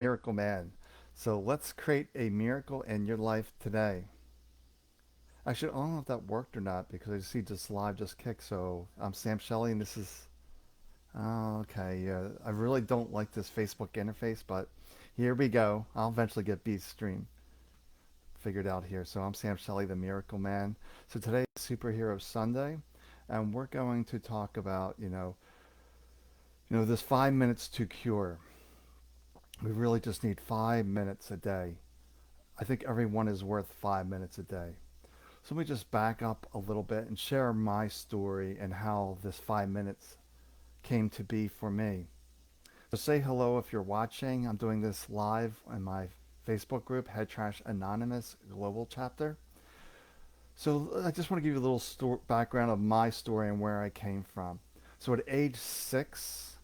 Miracle Man. So let's create a miracle in your life today. Actually, I don't know if that worked or not because I see this live just kicked. So I'm Sam Shelley, and this is. Oh, okay, yeah. I really don't like this Facebook interface, but here we go. I'll eventually get Beast Stream figured out here. So I'm Sam Shelley, the Miracle Man. So today is Superhero Sunday, and we're going to talk about, this 5 minutes to cure. We really just need 5 minutes a day. I think everyone is worth 5 minutes a day. So let me just back up a little bit and share my story and how this 5 minutes came to be for me. So say hello if you're watching. I'm doing this live in my Facebook group, Head Trash Anonymous Global Chapter. So I just want to give you a little background of my story and where I came from. So at age 6,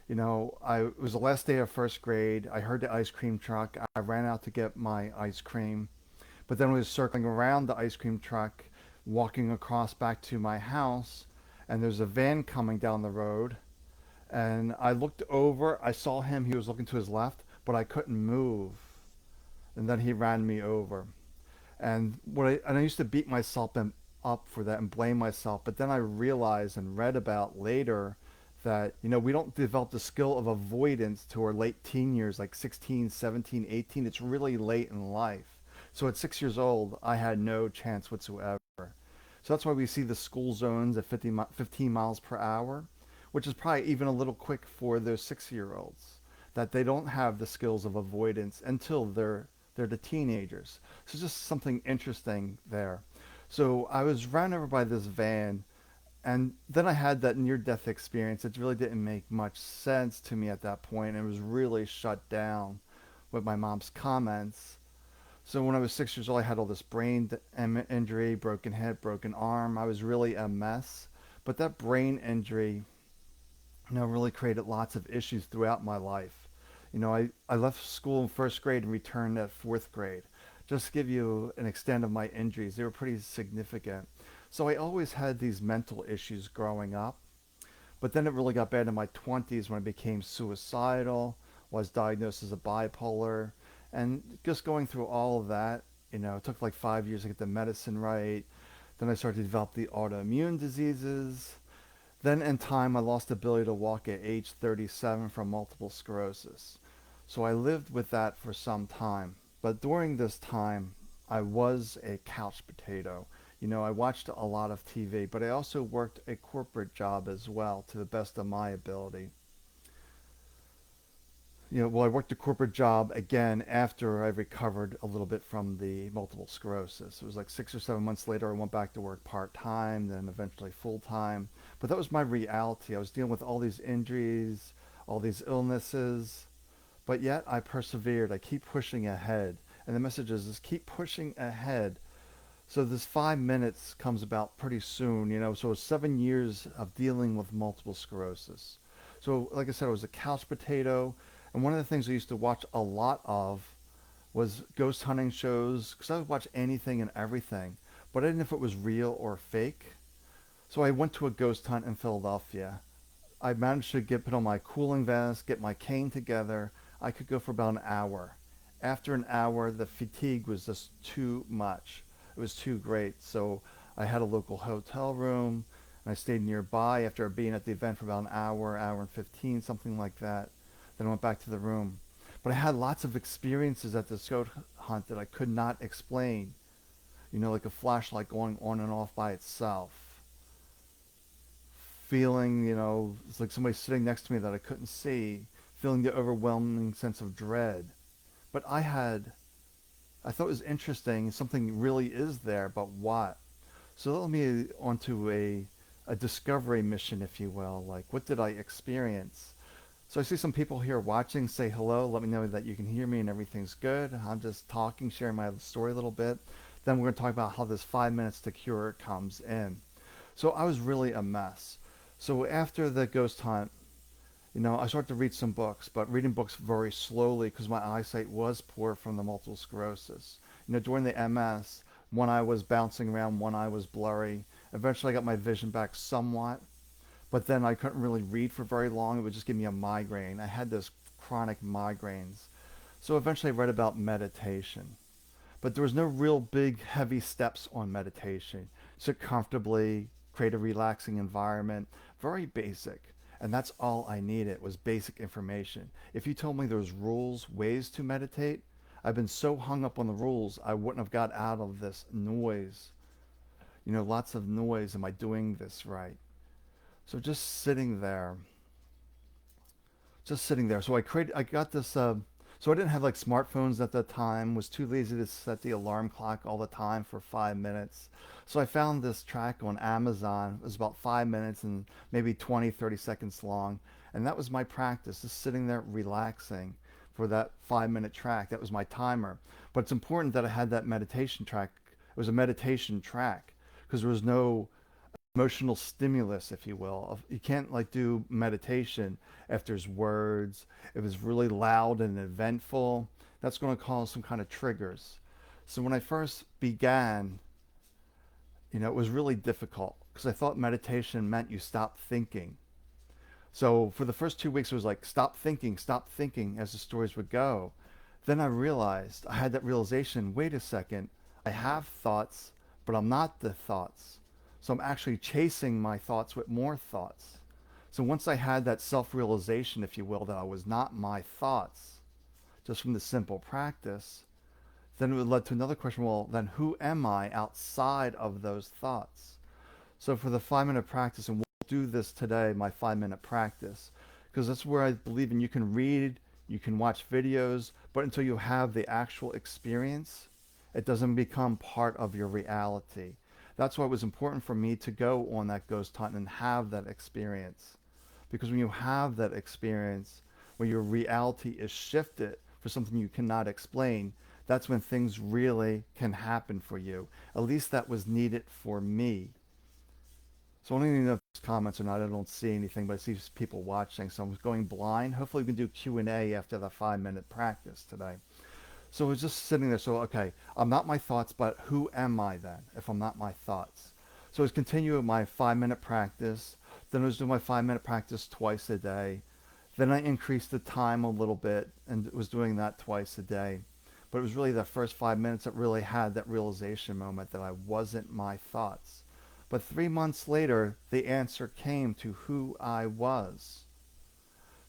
it was the last day of first grade. I heard the ice cream truck. I ran out to get my ice cream. But then we was circling around the ice cream truck, walking across back to my house, and there's a van coming down the road. And I looked over, I saw him, he was looking to his left, but I couldn't move. And then he ran me over. And I used to beat myself up for that and blame myself, but then I realized and read about later that we don't develop the skill of avoidance to our late teen years, like 16, 17, 18. It's really late in life. So at 6 years old, I had no chance whatsoever. So that's why we see the school zones at 15 miles per hour, which is probably even a little quick for those 6-year-olds, that they don't have the skills of avoidance until they're the teenagers. So just something interesting there. So I was ran over by this van, and then I had that near-death experience. It really didn't make much sense to me at that point. It was really shut down with my mom's comments. So when I was 6 years old, I had all this brain injury, broken hip, broken arm. I was really a mess. But that brain injury, really created lots of issues throughout my life. I left school in first grade and returned at fourth grade. Just to give you an extent of my injuries, they were pretty significant. So I always had these mental issues growing up. But then it really got bad in my 20s when I became suicidal, was diagnosed as a bipolar, and just going through all of that, it took like 5 years to get the medicine right. Then I started to develop the autoimmune diseases. Then in time, I lost the ability to walk at age 37 from multiple sclerosis. So I lived with that for some time. But during this time, I was a couch potato. I watched a lot of TV, but I also worked a corporate job as well to the best of my ability. I worked a corporate job again after I recovered a little bit from the multiple sclerosis. It was like 6 or 7 months later, I went back to work part time, then eventually full time. But that was my reality. I was dealing with all these injuries, all these illnesses, but yet I persevered. I keep pushing ahead. And the message is keep pushing ahead. So this 5 minutes comes about pretty soon. So it's 7 years of dealing with multiple sclerosis. So like I said, I was a couch potato. And one of the things I used to watch a lot of was ghost hunting shows because I would watch anything and everything, but I didn't know if it was real or fake. So I went to a ghost hunt in Philadelphia. I managed to put on my cooling vest, get my cane together. I could go for about an hour. After an hour, the fatigue was just too much. It was too great. So I had a local hotel room and I stayed nearby after being at the event for about an hour, hour and 15, something like that. Then I went back to the room. But I had lots of experiences at the goat hunt that I could not explain. Like a flashlight going on and off by itself. Feeling, it's like somebody sitting next to me that I couldn't see. Feeling the overwhelming sense of dread. But I thought it was interesting. Something really is there, but what? So that led me onto a discovery mission, if you will. Like, what did I experience? So I see some people here watching. Say hello. Let me know that you can hear me and everything's good. I'm just talking, sharing my story a little bit. Then we're going to talk about how this 5 minutes to cure comes in. So I was really a mess. So after the ghost hunt, I started to read some books, but reading books very slowly because my eyesight was poor from the multiple sclerosis. During the MS, one eye was bouncing around, one eye was blurry. Eventually I got my vision back somewhat, but then I couldn't really read for very long. It would just give me a migraine. I had those chronic migraines. So eventually I read about meditation, but there was no real big heavy steps on meditation. Sit comfortably, create a relaxing environment, very basic. And that's all I needed was basic information. If you told me there was rules, ways to meditate, I've been so hung up on the rules, I wouldn't have got out of this noise. Lots of noise. Am I doing this right? So just sitting there. I got this. So I didn't have like smartphones at that time. Was too lazy to set the alarm clock all the time for 5 minutes. So I found this track on Amazon. It was about 5 minutes and maybe 20, 30 seconds long. And that was my practice, just sitting there relaxing for that 5 minute track. That was my timer. But it's important that I had that meditation track. It was a meditation track because there was no emotional stimulus, if you will. You can't like do meditation if there's words, if it's really loud and eventful. That's going to cause some kind of triggers. So when I first began, it was really difficult because I thought meditation meant you stop thinking. So for the first 2 weeks, it was like stop thinking as the stories would go. Then I had that realization, wait a second, I have thoughts, but I'm not the thoughts. So I'm actually chasing my thoughts with more thoughts. So once I had that self-realization, if you will, that I was not my thoughts, just from the simple practice, then it would lead to another question, well, then who am I outside of those thoughts? So for the 5 minute practice, and we'll do this today, my 5 minute practice, because that's where I believe in you can read, you can watch videos, but until you have the actual experience, it doesn't become part of your reality. That's why it was important for me to go on that ghost hunt and have that experience. Because when you have that experience, when your reality is shifted for something you cannot explain, that's when things really can happen for you. At least that was needed for me. So I don't even know if there's comments or not. I don't see anything, but I see people watching. So I'm going blind. Hopefully we can do Q&A after the 5 minute practice today. So I was just sitting there. So, okay, I'm not my thoughts, but who am I then if I'm not my thoughts? So I was continuing my 5 minute practice. Then I was doing my 5 minute practice twice a day. Then I increased the time a little bit and was doing that twice a day. But it was really the first 5 minutes that really had that realization moment that I wasn't my thoughts. But 3 months later, the answer came to who I was.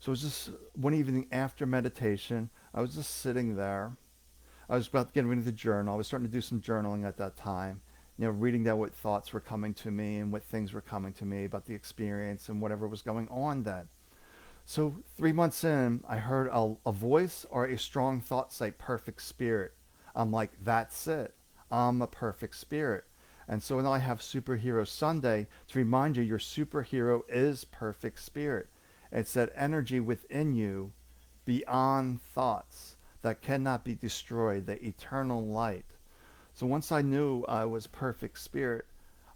So it was just one evening after meditation. I was just sitting there. I was about getting ready to journal. I was starting to do some journaling at that time. Reading down what thoughts were coming to me and what things were coming to me about the experience and whatever was going on then. So 3 months in, I heard a voice or a strong thought say, perfect spirit. I'm like, that's it. I'm a perfect spirit. And so now I have Superhero Sunday to remind you your superhero is perfect spirit. It's that energy within you beyond thoughts that cannot be destroyed, the eternal light. So once I knew I was perfect spirit,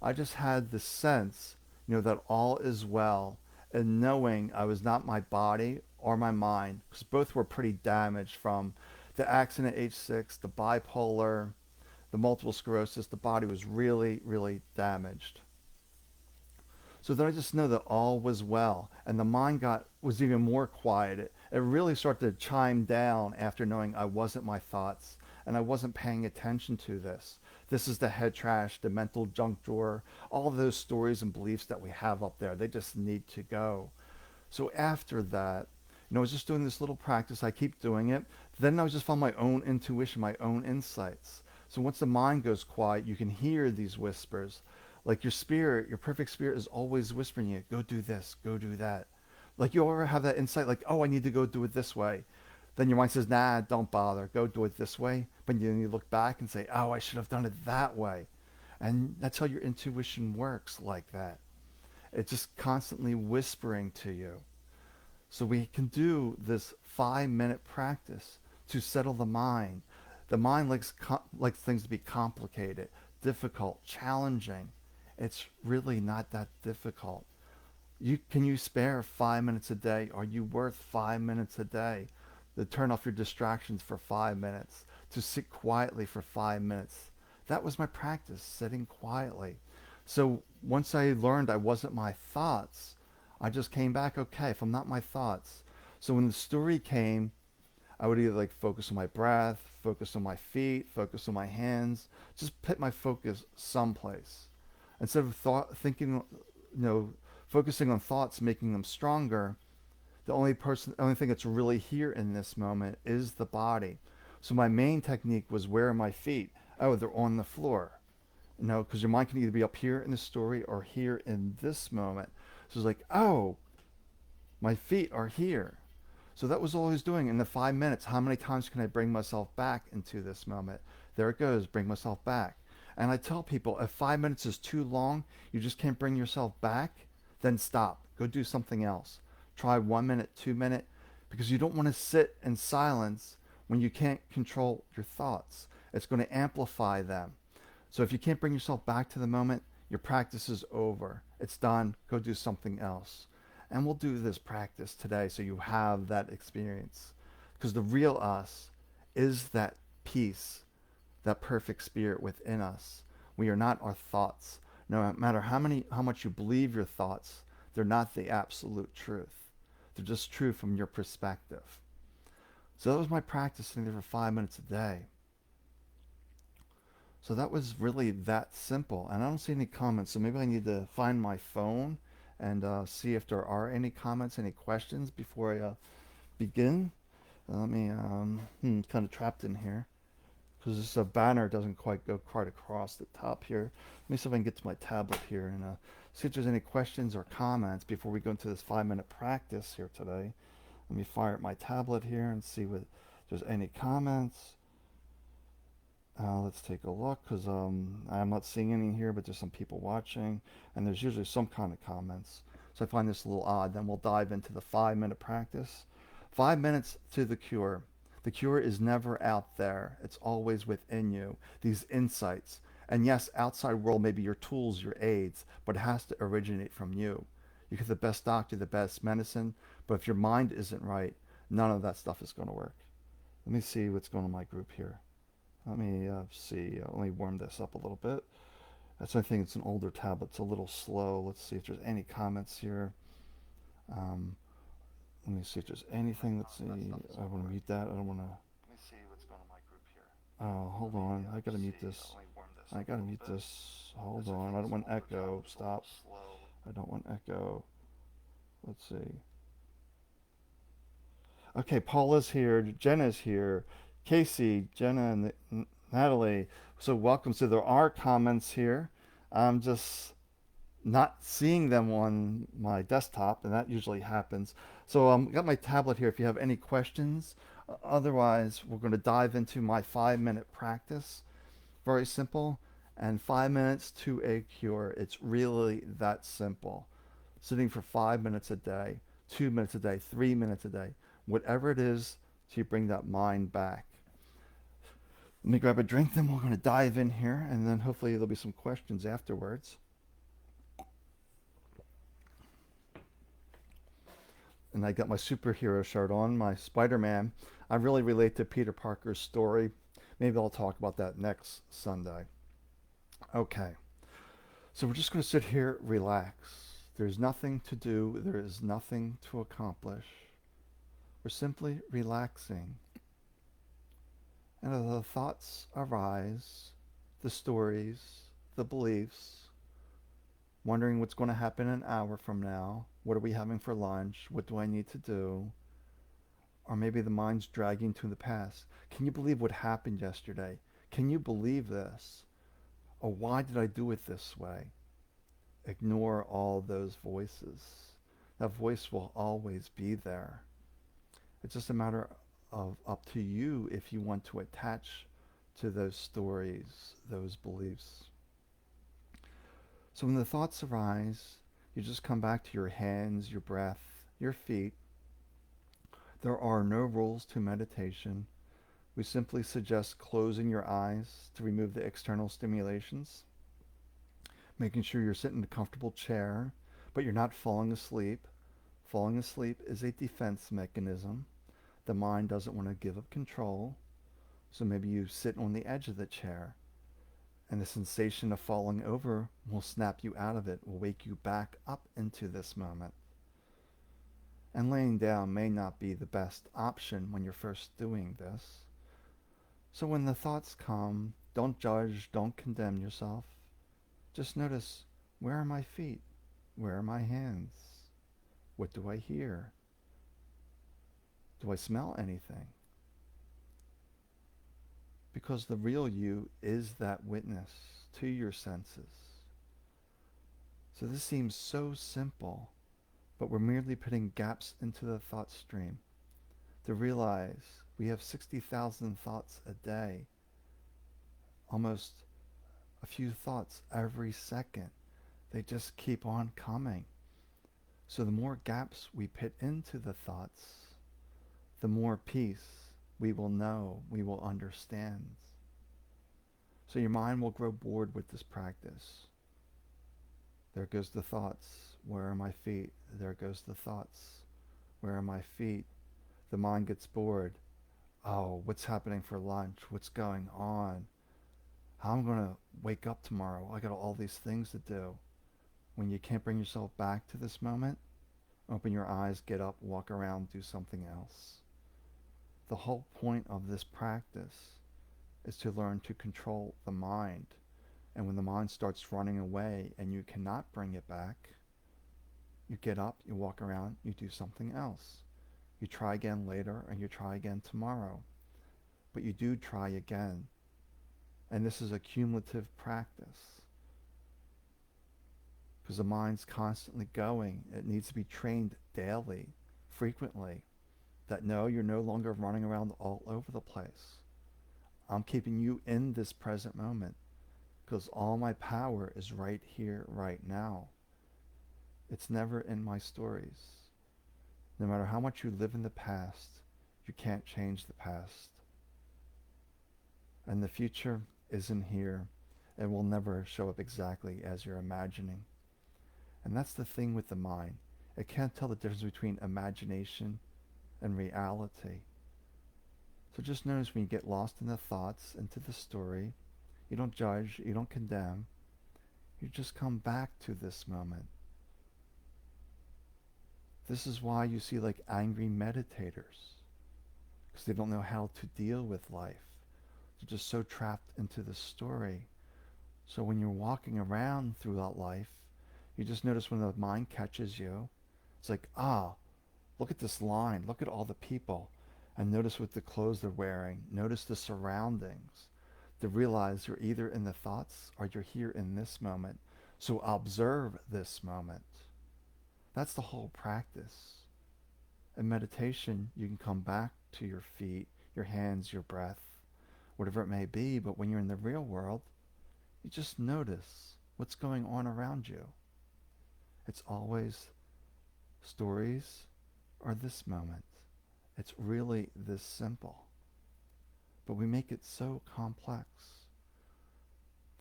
I just had the sense, that all is well, and knowing I was not my body or my mind, because both were pretty damaged from the accident at age 6, the bipolar, the multiple sclerosis. The body was really, really damaged. So then I just know that all was well, and the mind was even more quieted. It really started to chime down after knowing I wasn't my thoughts, and I wasn't paying attention to this. This is the head trash, the mental junk drawer, all of those stories and beliefs that we have up there. They just need to go. So after that, I was just doing this little practice. I keep doing it. Then I was just following my own intuition, my own insights. So once the mind goes quiet, you can hear these whispers. Like your spirit, your perfect spirit is always whispering you, go do this, go do that. Like you ever have that insight like, oh, I need to go do it this way. Then your mind says, nah, don't bother, go do it this way. But then you look back and say, oh, I should have done it that way. And that's how your intuition works, like that. It's just constantly whispering to you. So we can do this 5 minute practice to settle the mind. The mind likes things to be complicated, difficult, challenging. It's really not that difficult. Can you spare 5 minutes a day? Are you worth 5 minutes a day? To turn off your distractions for 5 minutes, to sit quietly for 5 minutes. That was my practice, sitting quietly. So once I learned I wasn't my thoughts, I just came back, okay, if I'm not my thoughts. So when the story came, I would either like focus on my breath, focus on my feet, focus on my hands, just put my focus someplace. Instead of thinking, focusing on thoughts, making them stronger, the only thing that's really here in this moment is the body. So my main technique was, where are my feet? Oh, they're on the floor. Because your mind can either be up here in the story or here in this moment. So it's like, oh, my feet are here. So that was all I was doing in the 5 minutes. How many times can I bring myself back into this moment? There it goes, bring myself back. And I tell people, if 5 minutes is too long, you just can't bring yourself back, then stop. Go do something else. Try 1 minute, 2 minute, because you don't want to sit in silence when you can't control your thoughts. It's going to amplify them. So if you can't bring yourself back to the moment, your practice is over. It's done. Go do something else. And we'll do this practice today so you have that experience. Because the real us is that peace, that perfect spirit within us. We are not our thoughts. No matter how much you believe your thoughts, they're not the absolute truth. They're just true from your perspective. So that was my practice sitting there for 5 minutes a day. So that was really that simple. And I don't see any comments, so maybe I need to find my phone and see if there are any comments, any questions before I begin. Let me, kind of trapped in here because this banner doesn't quite go quite across the top here. Let me see if I can get to my tablet here and see if there's any questions or comments before we go into this 5-minute practice here today. Let me fire up my tablet here and see if there's any comments. Let's take a look, because I'm not seeing any here, but there's some people watching, and there's usually some kind of comments. So I find this a little odd. Then we'll dive into the 5-minute practice. 5 minutes to the cure. The cure is never out there. It's always within you. These insights. And yes, outside world may be your tools, your aids, but it has to originate from you. You get the best doctor, the best medicine, but if your mind isn't right, none of that stuff is going to work. Let me see what's going on in my group here. Let me see. Let me warm this up a little bit. That's, I think it's an older tablet. It's a little slow. Let's see if there's any comments here. Let me see if there's anything. Let's see. I want to mute that. I don't want to. Let me see what's going on in my group here. Oh, hold on. I gotta mute this. I gotta mute this. Hold on. I don't want echo. Stop. I don't want echo. Let's see. Okay, Paula's here. Jenna's here. Casey, Jenna, and Natalie. So welcome. So there are comments here. I'm just not seeing them on my desktop, and that usually happens. So I got my tablet here if you have any questions. Otherwise, we're going to dive into my 5-minute practice. Very simple. And 5 minutes to a cure. It's really that simple. Sitting for 5 minutes a day, 2 minutes a day, 3 minutes a day, whatever it is, so you bring that mind back. Let me grab a drink, then we're going to dive in here, and then hopefully there'll be some questions afterwards. And I got my superhero shirt on, my Spider-Man. I really relate to Peter Parker's story. Maybe I'll talk about that next Sunday. Okay, so we're just going to sit here, relax. There's nothing to do. There is nothing to accomplish. We're simply relaxing. And as the thoughts arise, the stories, the beliefs, wondering what's going to happen an hour from now, what are we having for lunch, what do I need to do, or maybe the mind's dragging to the past. Can you believe what happened yesterday? Can you believe this? Or why did I do it this way? Ignore all those voices. That voice will always be there. It's just a matter of up to you if you want to attach to those stories, those beliefs. So when the thoughts arise, you just come back to your hands, your breath, your feet. There are no rules to meditation. We simply suggest closing your eyes to remove the external stimulations, making sure you're sitting in a comfortable chair, but you're not falling asleep. Falling asleep is a defense mechanism. The mind doesn't want to give up control, so maybe you sit on the edge of the chair, and the sensation of falling over will snap you out of it, will wake you back up into this moment. And laying down may not be the best option when you're first doing this. So when the thoughts come, don't judge, don't condemn yourself. Just notice, where are my feet? Where are my hands? What do I hear? Do I smell anything? Because the real you is that witness to your senses. So this seems so simple, but we're merely putting gaps into the thought stream to realize we have 60,000 thoughts a day, almost a few thoughts every second. They just keep on coming. So the more gaps we put into the thoughts, the more peace we will know, we will understand. So your mind will grow bored with this practice. There goes the thoughts. Where are my feet? There goes the thoughts. Where are my feet? The mind gets bored. Oh, what's happening for lunch? What's going on? How am I going to wake up tomorrow? I got all these things to do. When you can't bring yourself back to this moment, open your eyes, get up, walk around, do something else. The whole point of this practice is to learn to control the mind. And when the mind starts running away and you cannot bring it back, you get up, you walk around, you do something else. You try again later and you try again tomorrow. But you do try again. And this is a cumulative practice. Because the mind's constantly going. It needs to be trained daily, frequently. That no, you're no longer running around all over the place. I'm keeping you in this present moment. Because all my power is right here, right now. It's never in my stories. No matter how much you live in the past, you can't change the past. And the future isn't here. It will never show up exactly as you're imagining. And that's the thing with the mind. It can't tell the difference between imagination and reality. So just notice when you get lost in the thoughts, into the story, you don't judge, you don't condemn. You just come back to this moment. This is why you see like angry meditators, because they don't know how to deal with life. They're just so trapped into the story. So when you're walking around throughout life, you just notice when the mind catches you, it's like, look at this line, look at all the people, and notice what the clothes they're wearing, notice the surroundings, to realize you're either in the thoughts or you're here in this moment. So observe this moment. That's the whole practice. In meditation, you can come back to your feet, your hands, your breath, whatever it may be, but when you're in the real world, you just notice what's going on around you. It's always stories or this moment. It's really this simple. But we make it so complex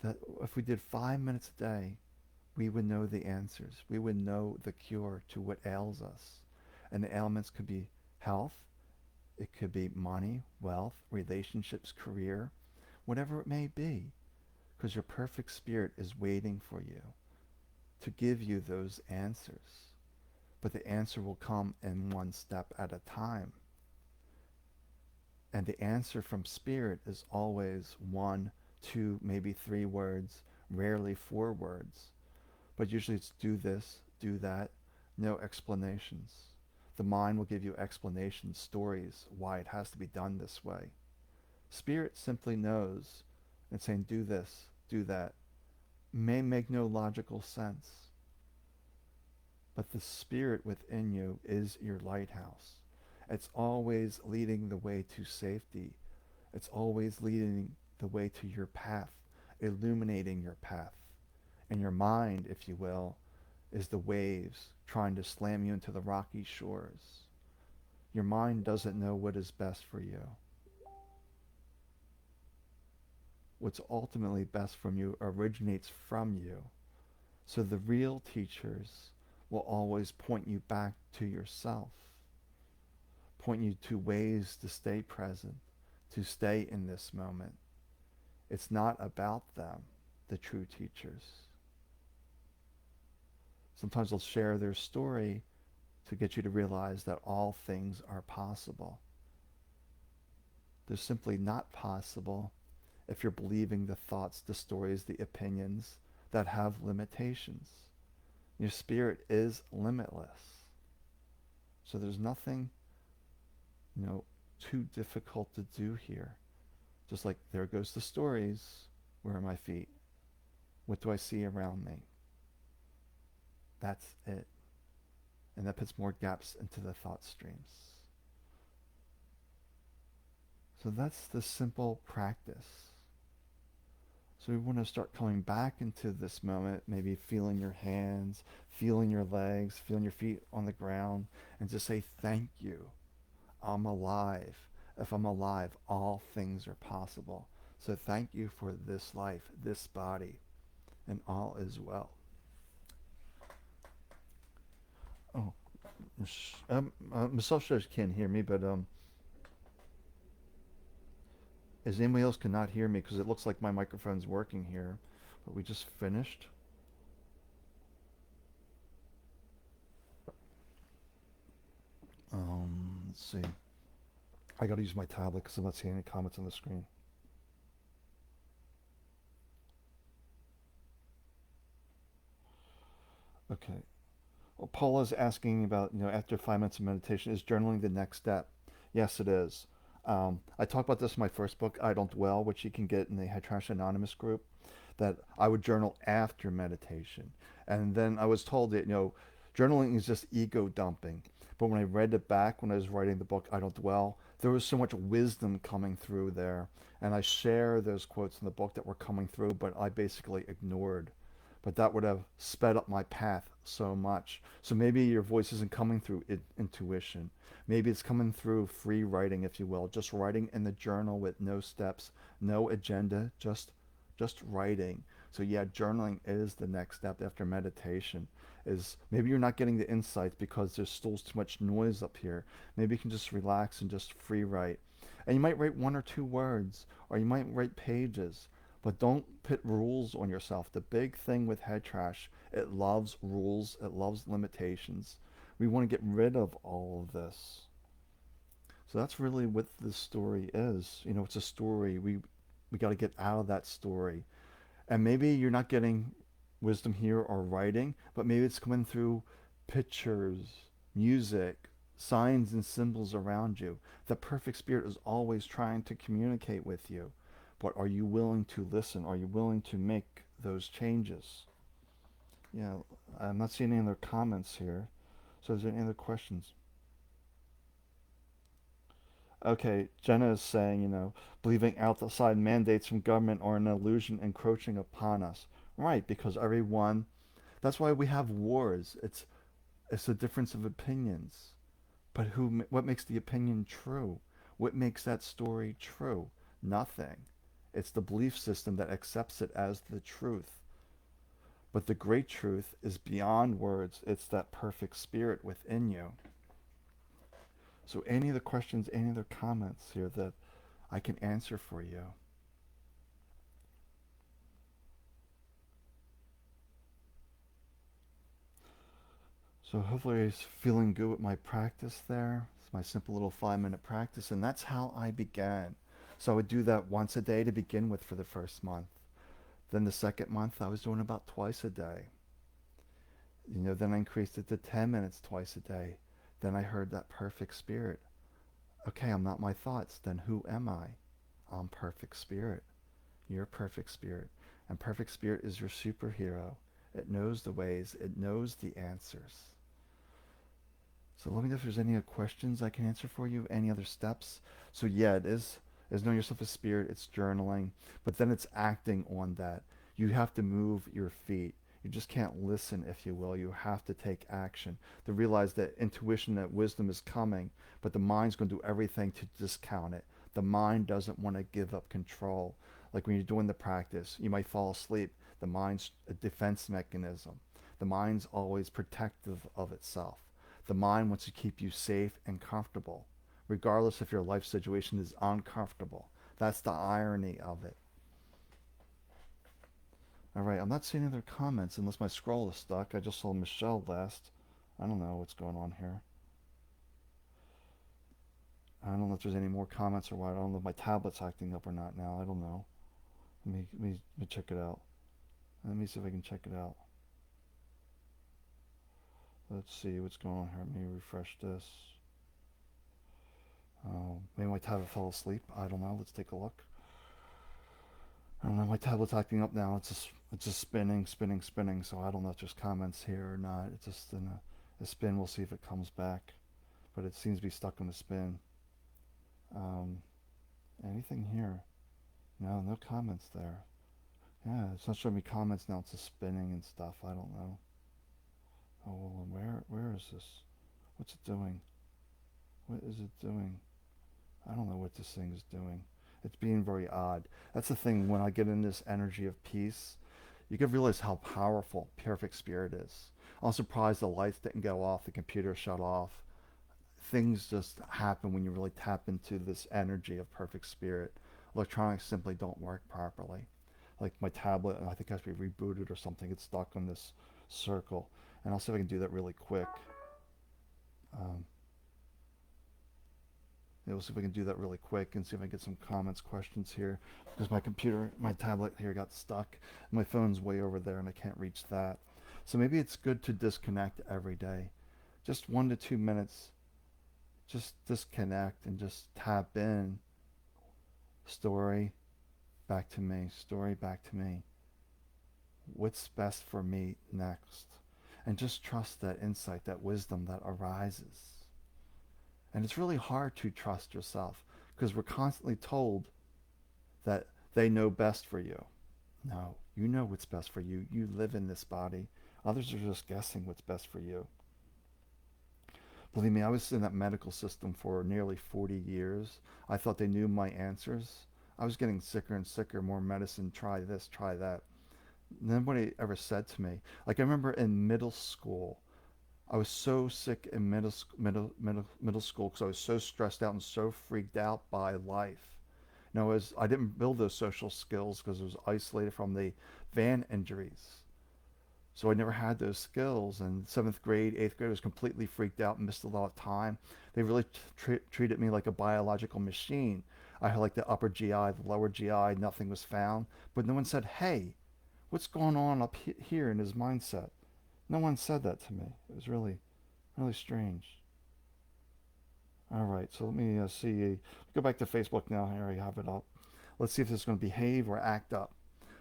that if we did 5 minutes a day, we would know the answers. We would know the cure to what ails us. And the ailments could be health, it could be money, wealth, relationships, career, whatever it may be. Because your perfect spirit is waiting for you to give you those answers. But the answer will come in one step at a time. And the answer from spirit is always 1, 2, maybe 3 words, rarely 4 words. But usually it's do this, do that, no explanations. The mind will give you explanations, stories, why it has to be done this way. Spirit simply knows and saying do this, do that, may make no logical sense. But the spirit within you is your lighthouse. It's always leading the way to safety. It's always leading the way to your path, illuminating your path. And your mind, if you will, is the waves trying to slam you into the rocky shores. Your mind doesn't know what is best for you. What's ultimately best from you originates from you. So the real teachers will always point you back to yourself, point you to ways to stay present, to stay in this moment. It's not about them, the true teachers. Sometimes they'll share their story to get you to realize that all things are possible. They're simply not possible if you're believing the thoughts, the stories, the opinions that have limitations. Your spirit is limitless. So there's nothing, you know, too difficult to do here. Just like there goes the stories. Where are my feet? What do I see around me? That's it. And that puts more gaps into the thought streams. So that's the simple practice. So we want to start coming back into this moment, maybe feeling your hands, feeling your legs, feeling your feet on the ground, and just say, thank you. I'm alive. If I'm alive, all things are possible. So thank you for this life, this body, and all is well. Oh, Michelle says can't hear me, but as anybody else cannot hear me because it looks like my microphone's working here, but we just finished. Let's see. I got to use my tablet because I'm not seeing any comments on the screen. Okay. Well, Paula's asking about, after 5 minutes of meditation, is journaling the next step? Yes, it is. I talked about this in my first book, I Don't Dwell, which you can get in the Head Trash Anonymous group, that I would journal after meditation. And then I was told that, journaling is just ego dumping. But when I read it back, when I was writing the book, I Don't Dwell, there was so much wisdom coming through there. And I share those quotes in the book that were coming through, but I basically ignored. But that would have sped up my path so much. So maybe your voice isn't coming through intuition. Maybe it's coming through free writing, if you will, just writing in the journal with no steps, no agenda, just writing. So yeah, journaling is the next step after meditation. Is maybe you're not getting the insights because there's still too much noise up here. Maybe you can just relax and just free write. And you might write one or two words, or you might write pages. But don't put rules on yourself. The big thing with head trash, it loves rules, it loves limitations. We want to get rid of all of this. So that's really what this story is. It's a story. We got to get out of that story. And maybe you're not getting wisdom here or writing, but maybe it's coming through pictures, music, signs and symbols around you. The perfect spirit is always trying to communicate with you. But are you willing to listen? Are you willing to make those changes? Yeah, I'm not seeing any other comments here. So is there any other questions? Okay, Jenna is saying, believing outside mandates from government are an illusion encroaching upon us. Right, because everyone, that's why we have wars. It's a difference of opinions. But what makes the opinion true? What makes that story true? Nothing. It's the belief system that accepts it as the truth. But the great truth is beyond words. It's that perfect spirit within you. So any other questions, any other comments here that I can answer for you? So hopefully I'm feeling good with my practice there. It's my simple little 5-minute practice, and that's how I began. So I would do that once a day to begin with for the first month. Then the second month I was doing about twice a day. Then I increased it to 10 minutes twice a day. Then I heard that perfect spirit. Okay, I'm not my thoughts. Then who am I? I'm perfect spirit. You're perfect spirit. And perfect spirit is your superhero. It knows the ways. It knows the answers. So let me know if there's any other questions I can answer for you. Any other steps? So yeah, it is knowing yourself as spirit. It's journaling. But then it's acting on that. You have to move your feet. You just can't listen, if you will. You have to take action to realize that intuition, that wisdom is coming, but the mind's going to do everything to discount it. The mind doesn't want to give up control. Like when you're doing the practice, you might fall asleep. The mind's a defense mechanism. The mind's always protective of itself. The mind wants to keep you safe and comfortable, regardless if your life situation is uncomfortable. That's the irony of it. All right, I'm not seeing any other comments unless my scroll is stuck. I just saw Michelle last. I don't know what's going on here. I don't know if there's any more comments or what. I don't know if my tablet's acting up or not now. I don't know. Let me check it out. Let me see if I can check it out. Let's see what's going on here. Let me refresh this. Maybe my tablet fell asleep. I don't know. Let's take a look. I don't know. My tablet's acting up now. It's just spinning, spinning, spinning. So I don't know if there's comments here or not. It's just in a spin. We'll see if it comes back. But it seems to be stuck in a spin. Um, Anything here? No, no comments there. Yeah, it's not showing me comments now. It's just spinning and stuff. I don't know. Oh, well, where is this? What's it doing? What is it doing? I don't know what this thing is doing. It's being very odd. That's the thing. When I get in this energy of peace, you can realize how powerful perfect spirit is. I'm surprised the lights didn't go off, the computer shut off. Things just happen when you really tap into this energy of perfect spirit. Electronics simply don't work properly. Like my tablet, I think it has to be rebooted or something. It's stuck on this circle. And I'll see if I can do that really quick. Um, yeah, we'll see if we can do that really quick and see if I get some comments, questions here. Because my tablet here got stuck. My phone's way over there and I can't reach that. So maybe it's good to disconnect every day. Just 1 to 2 minutes. Just disconnect and just tap in. Story, back to me. Story, back to me. What's best for me next? And just trust that insight, that wisdom that arises. And it's really hard to trust yourself because we're constantly told that they know best for you. No, you know what's best for you. You live in this body. Others are just guessing what's best for you. Believe me, I was in that medical system for nearly 40 years. I thought they knew my answers. I was getting sicker and sicker, more medicine, try this, try that. Nobody ever said to me. Like I remember in middle school, I was so sick in middle school because I was so stressed out and so freaked out by life. As I didn't build those social skills because I was isolated from the van injuries. So I never had those skills. And seventh grade, eighth grade, I was completely freaked out and missed a lot of time. They really treated me like a biological machine. I had like the upper GI, the lower GI, nothing was found. But no one said, hey, what's going on up here in his mindset? No one said that to me. It was really, really strange. All right, so let me see. Go back to Facebook now. Here I have it up. Let's see if this is going to behave or act up.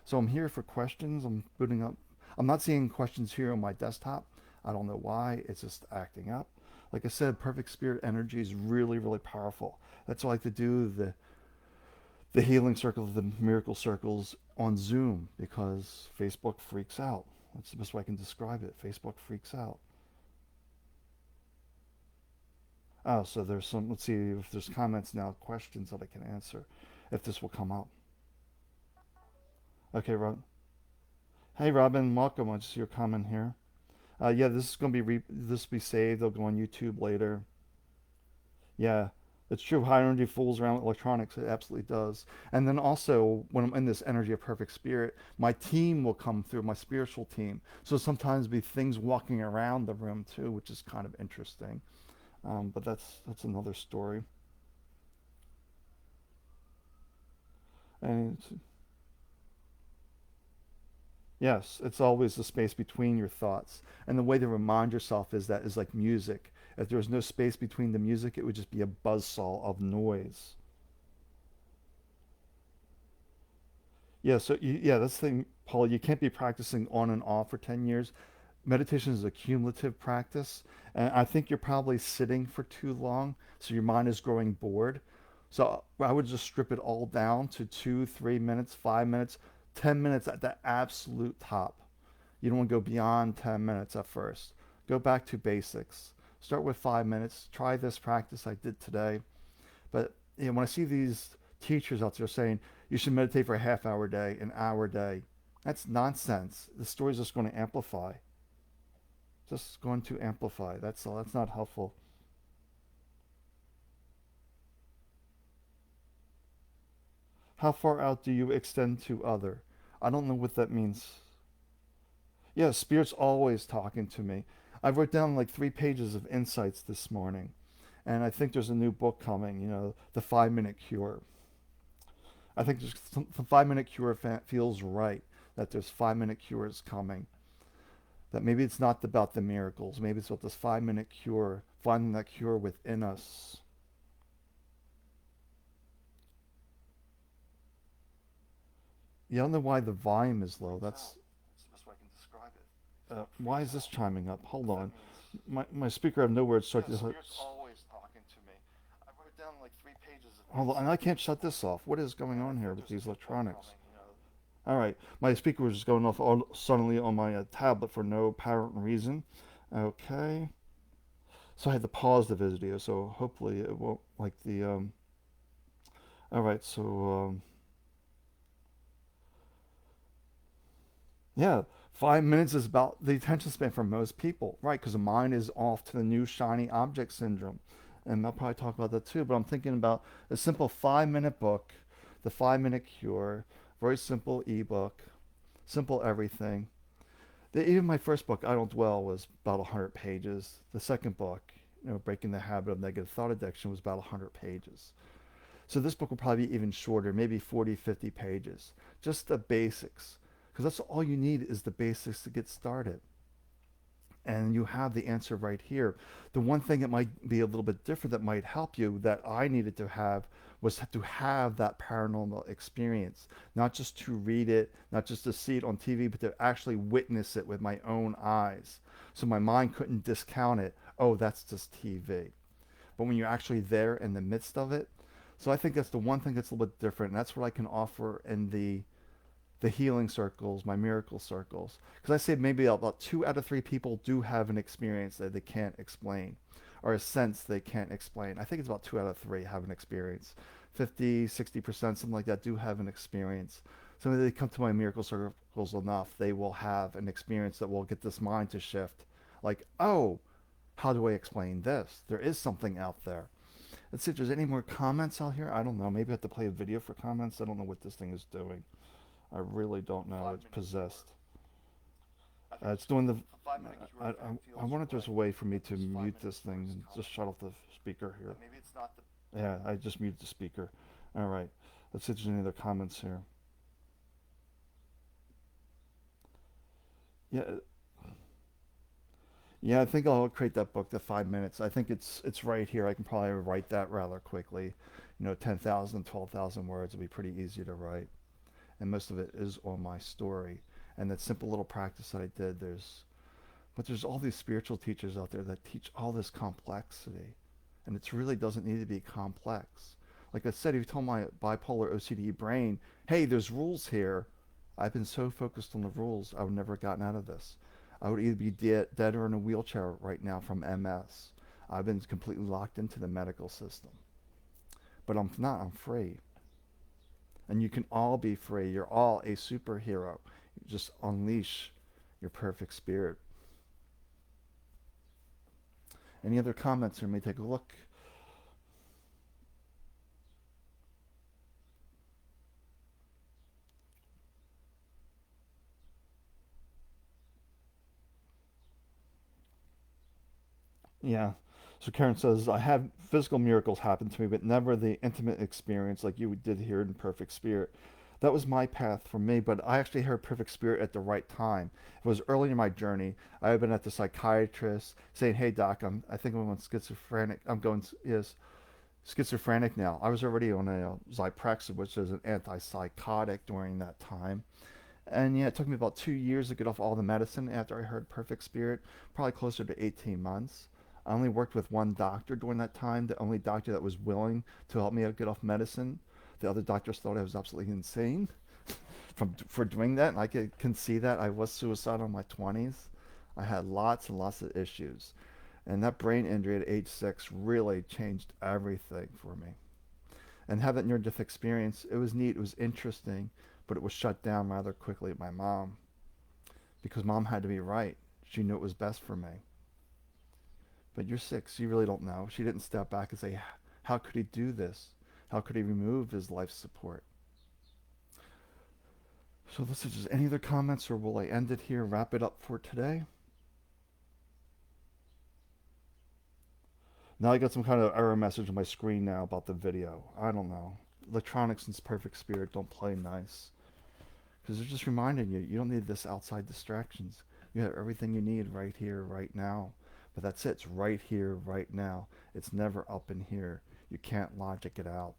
So I'm here for questions. I'm booting up. I'm not seeing questions here on my desktop. I don't know why. It's just acting up. Like I said, perfect spirit energy is really, really powerful. That's why I like to do the healing circles, the miracle circles on Zoom because Facebook freaks out. That's the best way I can describe it. Facebook freaks out. Oh, so there's some. Let's see if there's comments now, questions that I can answer, if this will come up. Okay, Rob. Hey, Robin, welcome. I just see your comment here. Yeah, this is gonna be this will be saved. They'll go on YouTube later. Yeah, it's true. High energy fools around with electronics. It absolutely does. And then also, when I'm in this energy of perfect spirit, my team will come through, my spiritual team. So sometimes be things walking around the room too, which is kind of interesting. But that's another story. And yes, it's always the space between your thoughts. And the way to remind yourself is that is like music. If there was no space between the music, it would just be a buzzsaw of noise. Yeah, so yeah, that's the thing, Paul. You can't be practicing on and off for 10 years. Meditation is a cumulative practice, and I think you're probably sitting for too long, so your mind is growing bored. So I would just strip it all down to 2, 3 minutes, 5 minutes, 10 minutes at the absolute top. You don't want to go beyond 10 minutes at first. Go back to basics. Start with 5 minutes. Try this practice I did today. But when I see these teachers out there saying you should meditate for a half hour a day, an hour a day, that's nonsense. The story's just going to amplify. Just going to amplify. That's all. That's not helpful. How far out do you extend to other? I don't know what that means. Yeah, spirit's always talking to me. I wrote down like 3 pages of insights this morning, and I think there's a new book coming. The 5 Minute Cure. I think the 5 Minute Cure feels right that there's 5 minute cures coming. That maybe it's not about the miracles. Maybe it's about this 5 minute cure, finding that cure within us. You don't know why the volume is low. That's the best way I can describe it. Why is this chiming up? Hold on. My speaker out of nowhere started. Spirit's always talking to me. I wrote down like 3 pages of. Hold on, and I can't shut this off. What is going on here with these electronics? All right, my speaker was just going off all suddenly on my tablet for no apparent reason. Okay, so I had to pause the video, so hopefully it won't like the. All right, so yeah, 5 minutes is about the attention span for most people, right? Because the mind is off to the new shiny object syndrome. And I'll probably talk about that too. But I'm thinking about a simple 5 minute book, The 5 Minute Cure, very simple ebook, simple everything. Even my first book, I Don't Dwell, was about 100 pages. The second book, Breaking the Habit of Negative Thought Addiction, was about 100 pages. So this book will probably be even shorter, maybe 40, 50 pages. Just the basics. Because that's all you need is the basics to get started. And you have the answer right here. The one thing that might be a little bit different that might help you that I needed to have was to have that paranormal experience. Not just to read it, not just to see it on TV, but to actually witness it with my own eyes. So my mind couldn't discount it. Oh, that's just TV. But when you're actually there in the midst of it, so I think that's the one thing that's a little bit different. And that's what I can offer in the healing circles, my miracle circles. Because I say maybe about 2 out of 3 people do have an experience that they can't explain, or a sense they can't explain. I think it's about 2 out of 3 have an experience. 50, 60%, something like that, do have an experience. So when they come to my miracle circles enough, they will have an experience that will get this mind to shift. Like, oh, how do I explain this? There is something out there. Let's see if there's any more comments out here. I don't know. Maybe I have to play a video for comments. I don't know what this thing is doing. I really don't know. It's possessed. It's doing the. I wonder if there's a way for me to mute this thing and just shut off the speaker here. Maybe it's not the. Yeah, I just muted the speaker. All right. Let's see if there's any other comments here. Yeah, yeah. I think I'll create that book, the 5 minutes. I think it's right here. I can probably write that rather quickly. 10,000, 12,000 words will be pretty easy to write, and most of it is on my story and that simple little practice that I did. There's all these spiritual teachers out there that teach all this complexity, and it really doesn't need to be complex. Like I said, if you told my bipolar OCD brain, hey, there's rules here, I've been so focused on the rules, I would never have gotten out of this. I would either be dead or in a wheelchair right now from MS. I've been completely locked into the medical system. But I'm not, I'm free. And you can all be free. You're all a superhero. You just unleash your perfect spirit. Any other comments? Or let me take a look. Yeah. So Karen says, I had physical miracles happen to me, but never the intimate experience like you did here in Perfect Spirit. That was my path for me, but I actually heard Perfect Spirit at the right time. It was early in my journey. I had been at the psychiatrist saying, "Hey doc, I think I'm going schizophrenic. I'm going yes, schizophrenic now." I was already on a Zyprexa, which is an antipsychotic during that time. And yeah, it took me about 2 years to get off all the medicine after I heard Perfect Spirit, probably closer to 18 months. I only worked with one doctor during that time, the only doctor that was willing to help me get off medicine. The other doctors thought I was absolutely insane for doing that, and I can see that. I was suicidal in my 20s. I had lots and lots of issues. And that brain injury at age 6 really changed everything for me. And have that near-death experience, it was neat, it was interesting, but it was shut down rather quickly by mom. Because mom had to be right. She knew it was best for me. But you're 6, you really don't know. She didn't step back and say, how could he do this? How could he remove his life support? So let's see, just any other comments, or will I end it here, wrap it up for today? Now I got some kind of error message on my screen now about the video. I don't know. Electronics in its perfect spirit don't play nice. Because they're just reminding you, you don't need this outside distractions. You have everything you need right here, right now. But that's it. It's right here, right now. It's never up in here. You can't logic it out.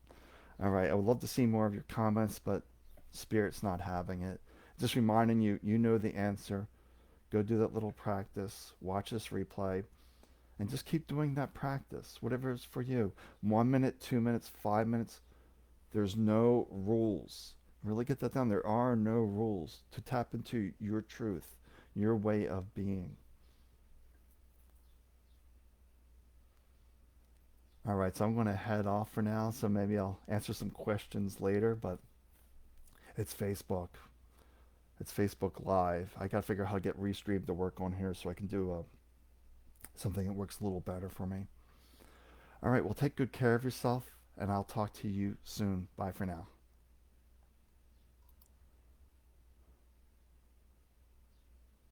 All right. I would love to see more of your comments, but Spirit's not having it. Just reminding you, you know the answer. Go do that little practice. Watch this replay. And just keep doing that practice, whatever is for you. 1 minute, 2 minutes, 5 minutes. There's no rules. Really get that down. There are no rules to tap into your truth, your way of being. All right, so I'm going to head off for now. So maybe I'll answer some questions later, but it's Facebook. It's Facebook Live. I got to figure out how to get Restream to work on here so I can do something that works a little better for me. All right, well, take good care of yourself, and I'll talk to you soon. Bye for now.